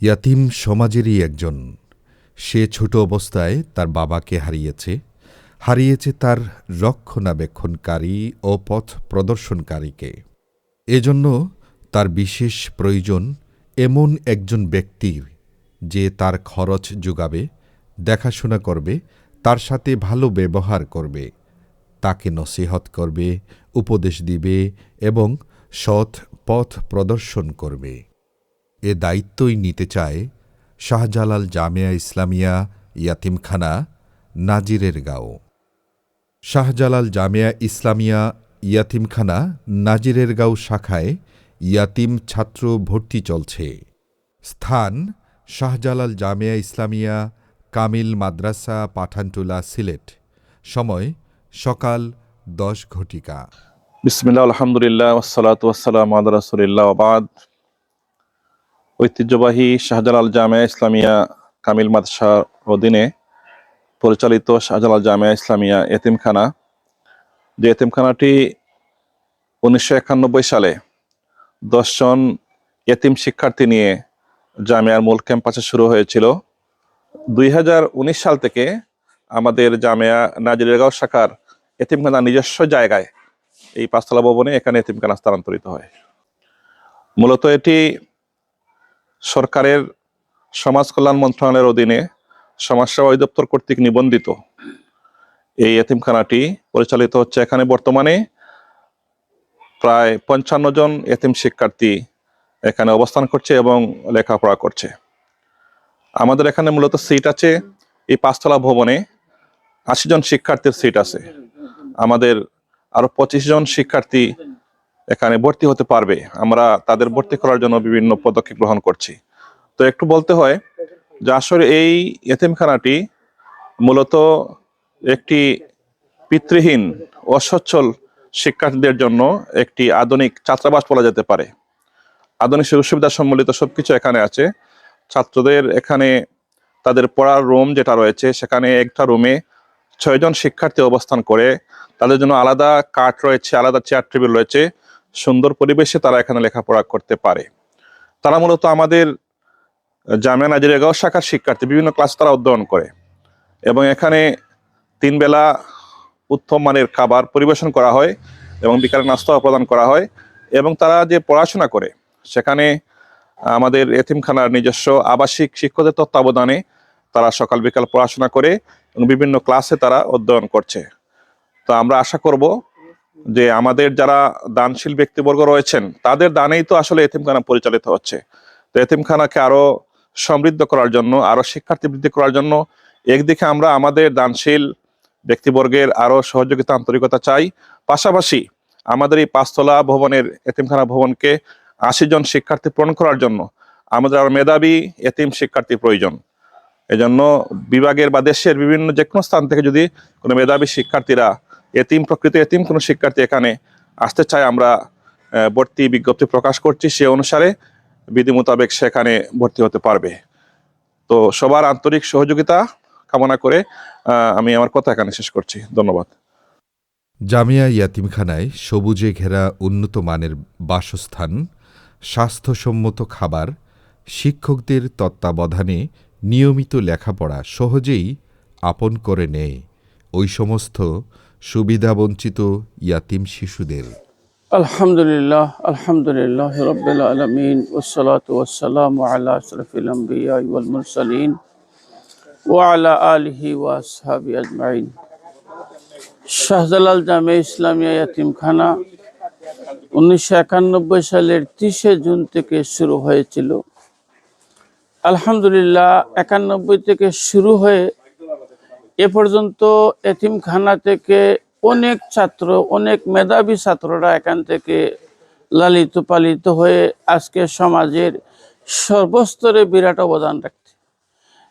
ইয়াতীম সমাজেরই একজন। সে ছোট অবস্থায় তার বাবাকে হারিয়েছে তার রক্ষণাবেক্ষণকারী ও পথ প্রদর্শনকারীকে। এজন্য তার বিশেষ প্রয়োজন এমন একজন ব্যক্তির, যে তার খরচ যোগাবে, দেখাশোনা করবে, তার সাথে ভালো ব্যবহার করবে, তাকে নসিহত করবে, উপদেশ দিবে এবং সৎ পথ প্রদর্শন করবে। এ দায়িত্বই নিতে চায় শাহজালাল জামিয়া ইসলামিয়া ইয়াতিমখানা, নাজিরেরগাঁও। শাহজালাল জামিয়া ইসলামিয়া ইয়াতিমখানা নাজিরেরগাঁও শাখায় ইয়াতিম ছাত্র ভর্তি চলছে। স্থান: শাহজালাল জামিয়া ইসলামিয়া কামিল মাদ্রাসা, পাঠানটুলা, সিলেট। সময়: সকাল 10 ঘটিকা। বিসমিল্লাহ, আলহামদুলিল্লাহ, ওয়াসসালাতু ওয়াসসালামু আলা রাসূলিল্লাহ, ওয়া বাদ। ঐতিহ্যবাহী শাহজালাল জামিয়া ইসলামিয়া কামিল মাদ্রাসার অধীনে পরিচালিত শাহজালাল জামিয়া ইসলামিয়া এতিমখানা, যে এতিমখানাটি 1991 সালে 10 জন এতিম শিক্ষার্থী নিয়ে জামিয়ার মূল ক্যাম্পাসে শুরু হয়েছিল। 2019 সাল থেকে আমাদের জামিয়া নাজিরেরগাঁও শাখার এতিমখানা নিজস্ব জায়গায়, এই 5 তলা ভবনে এখানে এতিমখানা স্থানান্তরিত হয়। মূলত এটি সরকারের সমাজ কল্যাণ মন্ত্রণালয়ের অধীনে সমাজসেবা অধিদপ্তর কর্তৃক নিবন্ধিত এই এতিমখানাটি পরিচালিত হচ্ছে। এখানে বর্তমানে প্রায় 55 জন এতিম শিক্ষার্থী এখানে অবস্থান করছে এবং লেখাপড়া করছে। আমাদের এখানে মূলত সিট আছে, এই 5 তলা ভবনে 80 জন শিক্ষার্থীর সিট আছে। আমাদের আরো 25 জন শিক্ষার্থী এখানে ভর্তি হতে পারবে। আমরা তাদের ভর্তি করার জন্য বিভিন্ন পদক্ষেপ গ্রহণ করছি। তো একটু বলতে হয় যে আসলে এই এতিমখানাটি মূলত একটি পিতৃহীন অসচ্ছল শিক্ষার্থীদের জন্য একটি আধুনিক ছাত্রাবাস বলা যেতে পারে। আধুনিক সুযোগ সুবিধা সম্মিলিত সবকিছু এখানে আছে। ছাত্রদের এখানে তাদের পড়ার রুম যেটা রয়েছে, সেখানে একটা রুমে 6 জন শিক্ষার্থী অবস্থান করে। তাদের জন্য আলাদা কাঠ রয়েছে, আলাদা চেয়ার টেবিল রয়েছে। সুন্দর পরিবেশে তারা এখানে লেখাপড়া করতে পারে। তারা মূলত আমাদের জামিয়া নাজিরেরগাঁও শাখার শিক্ষার্থী, বিভিন্ন ক্লাস তারা অধ্যয়ন করে এবং এখানে 3 বেলা উত্তম মানের খাবার পরিবেশন করা হয় এবং বিকালে নাস্তাও প্রদান করা হয়। এবং তারা যে পড়াশোনা করে, সেখানে আমাদের এতিমখানার নিজস্ব আবাসিক শিক্ষকদের তত্ত্বাবধানে তারা সকাল বিকাল পড়াশোনা করে এবং বিভিন্ন ক্লাসে তারা অধ্যয়ন করছে। তো আমরা আশা করব যে আমাদের যারা দানশীল ব্যক্তিবর্গ রয়েছেন, তাদের দানেই তো আসলে এতিমখানা পরিচালিত হচ্ছে। তো এতিমখানাকে আরো সমৃদ্ধ করার জন্য, আরো শিক্ষার্থী বৃদ্ধি করার জন্য একদিকে আমরা আমাদের দানশীল ব্যক্তিবর্গের আরো সহযোগিতা, আন্তরিকতা চাই। পাশাপাশি আমাদের এই 5 তলা ভবনের এতিমখানা ভবনকে 80 জন শিক্ষার্থী পূরণ করার জন্য আমাদের আরো মেধাবী এতিম শিক্ষার্থী প্রয়োজন। এজন্য বিভাগের বা দেশের বিভিন্ন যে কোনো স্থান থেকে যদি কোনো মেধাবী শিক্ষার্থীরা, প্রকৃত এতিম কোনো শিক্ষার্থী এখানে আসতে চায়, আমরা ভর্তি বিজ্ঞপ্তি প্রকাশ করছি। সে অনুসারে বিধি মোতাবেক সেখানে ভর্তি হতে পারবে। তো সবার আন্তরিক সহযোগিতা কামনা করে আমি আমার কথা এখানে শেষ করছি। ধন্যবাদ। জামিয়া ইয়াতিমখানায় সবুজে ঘেরা উন্নত মানের বাসস্থান, স্বাস্থ্যসম্মত খাবার, শিক্ষকদের তত্ত্বাবধানে নিয়মিত লেখাপড়া সহজেই আপন করে নেয় ওই সমস্ত সুবিধাবঞ্চিত ইয়াতিম শিশুদের। আলহামদুলিল্লাহ, আলহামদুলিল্লাহ রাব্বিল আলামিন, ওয়াসসালাতু ওয়াসসালামু আলা আশরাফিল আমবিয়া ওয়াল মুরসালিন ওয়া আলা আলিহি ওয়া আসহাবিহি আজমাইন। শাহজালাল জামিয়া ইসলামিয়া ইয়াতিমখানা 1991 সালের 30 জুন থেকে শুরু হয়েছিল। আলহামদুলিল্লাহ, 91 থেকে শুরু হয়ে এ পর্যন্ত এতিমখানা থেকে অনেক ছাত্র, অনেক মেধাবী ছাত্ররা এখান থেকে লালিত পালিত হয়ে আজকে সমাজের সর্বস্তরে বিরাট অবদান রাখছে।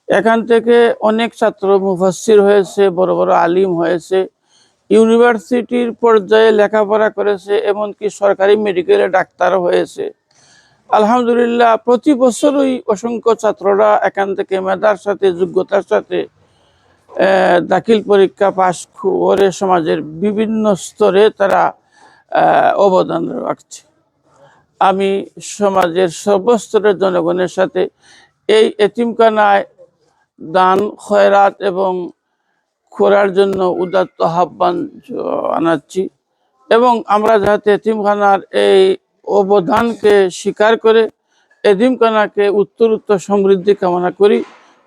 এখান থেকে অনেক ছাত্র মুফাসসির হয়েছে, বড় বড় আলিম হয়েছে, ইউনিভার্সিটির পর্যায়ে লেখাপড়া করেছে, এমনকি সরকারি মেডিকেলে ডাক্তারও হয়েছে। আলহামদুলিল্লাহ, প্রতি বছরই অসংখ্য ছাত্ররা এখান থেকে মেধার সাথে, যোগ্যতার সাথে দাখিল পরীক্ষা পাশ করে সমাজের বিভিন্ন স্তরে তারা অবদান রাখছে। আমি সমাজের সর্বস্তরের জনগণের সাথে এই এতিমখানায় দান খয়রাত এবং করার জন্য উদাত্ত আহ্বান আনাচ্ছি এবং আমরা যাতে এতিমখানার এই অবদানকে স্বীকার করে এতিমখানাকে উত্তরোত্তর সমৃদ্ধি কামনা করি।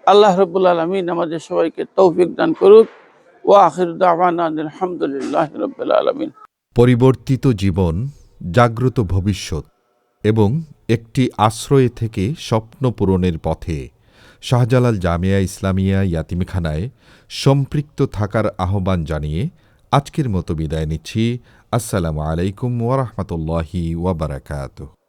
আল্লাহ রাব্বুল আলামিন আমাদের সবাইকে তৌফিক দান করুক। ওয়া আখিরু দাওয়ানা আলহামদুলিল্লাহি রাব্বিল আলামিন। পরিবর্তিত জীবন, জাগ্রত ভবিষ্যৎ এবং একটি আশ্রয়ে থেকে স্বপ্ন পূরণের পথে শাহজালাল জামিয়া ইসলামিয়া ইয়াতিমখানায় সম্পৃক্ত থাকার আহ্বান জানিয়ে আজকের মতো বিদায় নিচ্ছি। আসসালামু আলাইকুম ওয়া রাহমাতুল্লাহি ওয়া বারাকাতুহু।